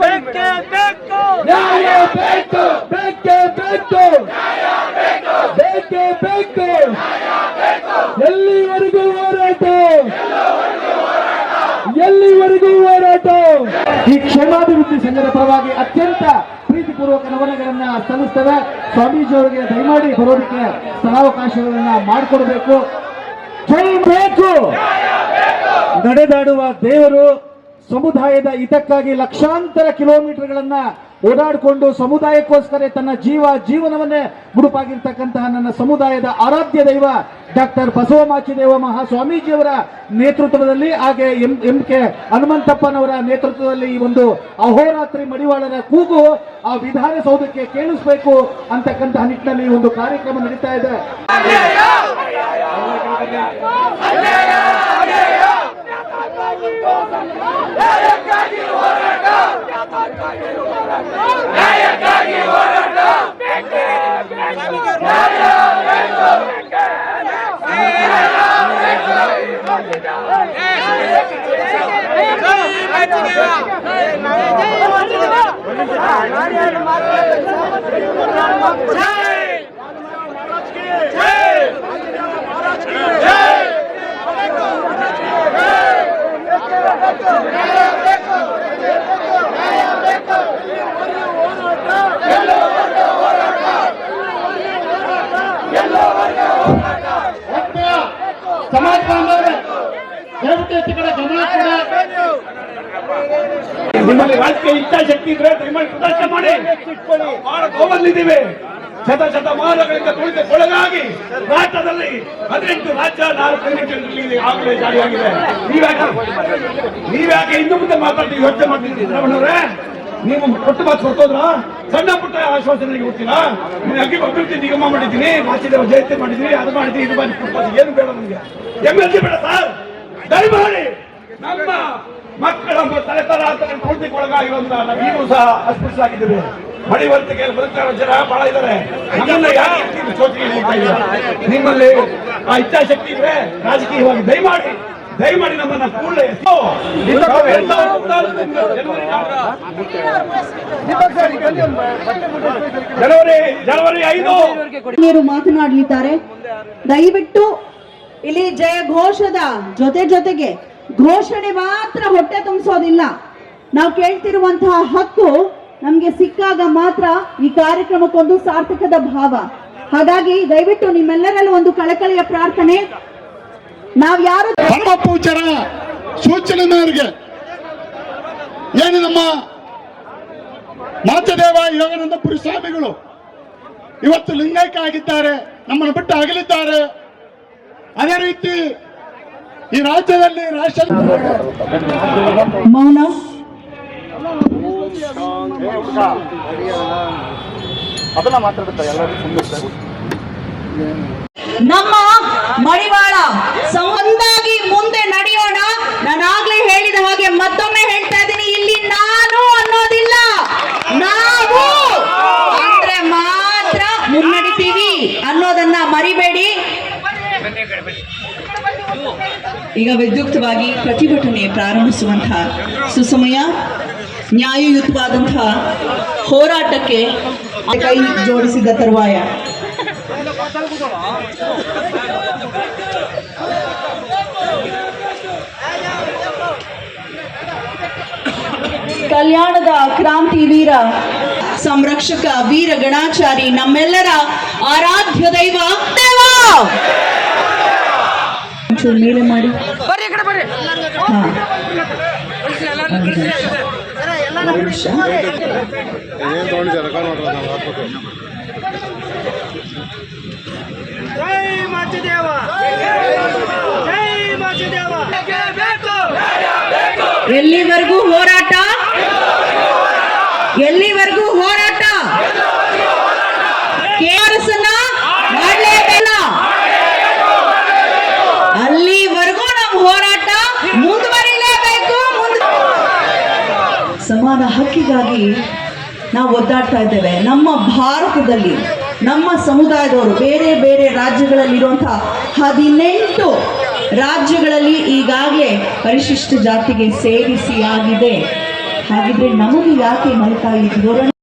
ಬೇಕೇ ಬೇಕು ನ್ಯಾಯ ಬೇಕು, ಬೇಕೇ ಬೇಕು, ಬೇಕೇ ಬೇಕು. ಎಲ್ಲಿವರೆಗೂ ಹೋರಾಟ, ಎಲ್ಲಿವರೆಗೂ ಹೋರಾಟ. ಈ ಕ್ಷೇಮಾಭಿವೃದ್ಧಿ ಸಂಘದ ಪರವಾಗಿ ಅತ್ಯಂತ ಪ್ರೀತಿಪೂರ್ವಕ ನಮನಗಳನ್ನ ಸಲ್ಲಿಸ್ತೇವೆ. ಸ್ವಾಮೀಜಿಯವರಿಗೆ ದಯಮಾಡಿ ಬರೋದಕ್ಕೆ ಸ್ಥಳಾವಕಾಶಗಳನ್ನ ಮಾಡಿಕೊಡ್ಬೇಕು. ಜೈ ಬೇಕು. ನಡೆದಾಡುವ ದೇವರು ಸಮುದಾಯದ ಹಿತಕ್ಕಾಗಿ ಲಕ್ಷಾಂತರ ಕಿಲೋಮೀಟರ್ಗಳನ್ನ ಓಡಾಡಿಕೊಂಡು ಸಮುದಾಯಕ್ಕೋಸ್ಕರ ತನ್ನ ಜೀವನವನ್ನೇ ಮುಡುಪಾಗಿರ್ತಕ್ಕಂತಹ ನನ್ನ ಸಮುದಾಯದ ಆರಾಧ್ಯ ದೈವ ಡಾಕ್ಟರ್ ಬಸವಮಾಚಿದೇವ ಮಹಾಸ್ವಾಮೀಜಿಯವರ ನೇತೃತ್ವದಲ್ಲಿ ಹಾಗೆ ಎಂ.ಕೆ. ಹನುಮಂತಪ್ಪನವರ ನೇತೃತ್ವದಲ್ಲಿ ಈ ಒಂದು ಅಹೋರಾತ್ರಿ ಮಡಿವಾಳರ ಕೂಗು ಆ ವಿಧಾನಸೌಧಕ್ಕೆ ಕೇಳಿಸಬೇಕು ಅಂತಕ್ಕಂತಹ ನಿಟ್ಟಿನಲ್ಲಿ ಒಂದು ಕಾರ್ಯಕ್ರಮ ನಡೀತಾ ಇದೆ. ಸಮಾಜ ಬಾಂಧವರೇ, ದಯವಿಟ್ಟು ಹೆಚ್ಚು ಕಡೆ ಗಮನ ನಿಮ್ಮಲ್ಲಿ ರಾಜಕೀಯ ಇಚ್ಛಾಶಕ್ತಿ ಇದ್ರೆ ದಯಮಾಡಿ ಪ್ರದರ್ಶನ ಮಾಡಿ. ಬಹಳ ಗೋವಲ್ಲಿದ್ದೀವಿ. ಶತಮಾನಗಳಿಂದ ತುಳಿತಕ್ಕೊಳಗಾಗಿ ರಾಷ್ಟ್ರದಲ್ಲಿ 18 ರಾಜ್ಯ 4 ಕ್ಲಿನಿಕ್ಗಳಲ್ಲಿ ಆಗಲೇ ಜಾರಿಯಾಗಿದೆ. ನೀವ್ಯಾಕೆ ಇನ್ನು ಮುಂದೆ ಮಾತಾಡ್ತೀವಿ ಯೋಚನೆ ಮಾಡ್ತಿದ್ದೀವಿ ರಮಣವ್ರೆ? ನೀವು ಕೊಟ್ಟು ಮಾತು ಕೊಟ್ಟೋದ್ರ? ಸಣ್ಣ ಪುಟ್ಟ ಆಶ್ವಾಸನೆಗೆ ಗೊತ್ತಿಲ್ಲ. ನೀವು ಅಗ್ಗಿ ಅಭಿವೃದ್ಧಿ ನಿಗಮ ಮಾಡಿದ್ದೀನಿ, ಮಾಚಿದೇವ ಜಯಂತಿ ಮಾಡಿದ್ದೀನಿ, ಅದು ಮಾಡಿದ್ದೀನಿ, ಇದು ಮಾಡಿ ಕೊಡ್ಬೋದು. ಏನು ಬೇಡ ನಮಗೆ, MLC ಬೇಡ ಸರ್. ದಯಮಾಡಿ ನಮ್ಮ ಮಕ್ಕಳ ತಲೆತಲಾಂತರ ತುಳಿತಕ್ಕೊಳಗಾಗಿರೋದ್ರಿಂದ ನಾವೀಗೂ ಸಹ ಅಸ್ಪೃಶ್ಯರಾಗಿದ್ದೇವೆ. ಮಡಿವಂತಿಕೆ ಬದುಕಿರೋ ಜನ ಬಹಳ ಇದ್ದಾರೆ. ನಮ್ಮನ್ನ ಯಾಕೆ ನಿಮ್ಮಲ್ಲಿ ಆ ಇಚ್ಛಾಶಕ್ತಿ ಇದ್ರೆ ರಾಜಕೀಯವಾಗಿ ದಯಮಾಡಿ ನಮ್ಮನ್ನ ಕೂಡಲೇ ಜನವರಿ 5 ಮಾತನಾಡಲಿದ್ದಾರೆ. ದಯವಿಟ್ಟು ಇಲ್ಲಿ ಜಯ ಘೋಷದ ಜೊತೆಗೆ ಘೋಷಣೆ ಮಾತ್ರ ಹೊಟ್ಟೆ ತುಂಬಿಸೋದಿಲ್ಲ. ನಾವು ಕೇಳ್ತಿರುವಂತಹ ಹಕ್ಕು ನಮ್ಗೆ ಸಿಕ್ಕಾಗ ಮಾತ್ರ ಈ ಕಾರ್ಯಕ್ರಮಕ್ಕೊಂದು ಸಾರ್ಥಕದ ಭಾವ. ಹಾಗಾಗಿ ದಯವಿಟ್ಟು ನಿಮ್ಮೆಲ್ಲರಲ್ಲೂ ಒಂದು ಕಳಕಳಿಯ ಪ್ರಾರ್ಥನೆ. ನಾವ್ ಯಾರು ಪರಮ ಪೂಜ್ಯರ ಸೂಚನೆ ಮೇರೆಗೆ ಏನು ನಮ್ಮ ಮಾಚದೇವ ಯೋಗಾನಂದಪುರಿ ಸ್ವಾಮಿಗಳು ಇವತ್ತು ಲಿಂಗೈಕ್ಯ ಆಗಿದ್ದಾರೆ, ನಮ್ಮನ್ನು ಬಿಟ್ಟು ಅಗಲಿದ್ದಾರೆ. ಅದೇ ರೀತಿ ಈ ರಾಜ್ಯದಲ್ಲಿ ಮೌನ ನಮ್ಮ ಮಡಿವಾಳ ಒಂದಾಗಿ ಮುಂದೆ ನಡೆಯೋಣ. ನಾನಾಗ್ಲೇ ಹೇಳಿದ ಹಾಗೆ ಮತ್ತೊಮ್ಮೆ ಹೇಳ್ತಾ ಇದ್ದೀನಿ, ಇಲ್ಲಿ ನಾನು ಅನ್ನೋದಿಲ್ಲ, ನಾವು ಅಂದ್ರೆ ಮಾತ್ರ ಮುನ್ನಡಿತೀವಿ ಅನ್ನೋದನ್ನ ಮರಿಬೇಡಿ. ಈಗ ವಿದ್ಯುಕ್ತವಾಗಿ ಪ್ರತಿಭಟನೆ ಪ್ರಾರಂಭಿಸುವಂತಹ ಸುಸಮಯ, ನ್ಯಾಯಯುತವಾದಂತಹ ಹೋರಾಟಕ್ಕೆ ಕೈ ಜೋಡಿಸಿದ ತರುವಾಯ ಕಲ್ಯಾಣದ ಕ್ರಾಂತಿ ವೀರ ಸಂರಕ್ಷಕ ವೀರ ಗಣಾಚಾರಿ ನಮ್ಮೆಲ್ಲರ ಆರಾಧ್ಯ ದೈವ ಮೇಲೆ ಮಾಡಿ. ಎಲ್ಲಿವರೆಗೂ ಹೋರಾಟ, ಎಲ್ಲಿವರೆಗೂ ಹೋರಾಟ, KRS ಮಾಡಲೇಬೇಡ, ಅಲ್ಲಿವರೆಗೂ ನಮ್ಮ ಹೋರಾಟ ಮುಂದುವರಿಲೇಬೇಕು. ಸಮಾನ ಹಕ್ಕಿಗಾಗಿ ನಾವು ಒದ್ದಾಡ್ತಾ ಇದ್ದೇವೆ. ನಮ್ಮ ಭಾರತದಲ್ಲಿ ನಮ್ಮ ಸಮುದಾಯದವರು ಬೇರೆ ಬೇರೆ ರಾಜ್ಯಗಳಲ್ಲಿ ಇರುವಂತಹ 18 ರಾಜ್ಯಗಳಲ್ಲಿ ಈಗಾಗಲೇ ಪರಿಶಿಷ್ಟ ಜಾತಿಗೆ ಸೇರಿಸಿ ಆಗಿದೆ. ಹಾಗಿದ್ರೆ ನಮಗೆ ಯಾಕೆ ಮಲ್ಕಾಯಿ ಧೋರಣೆ?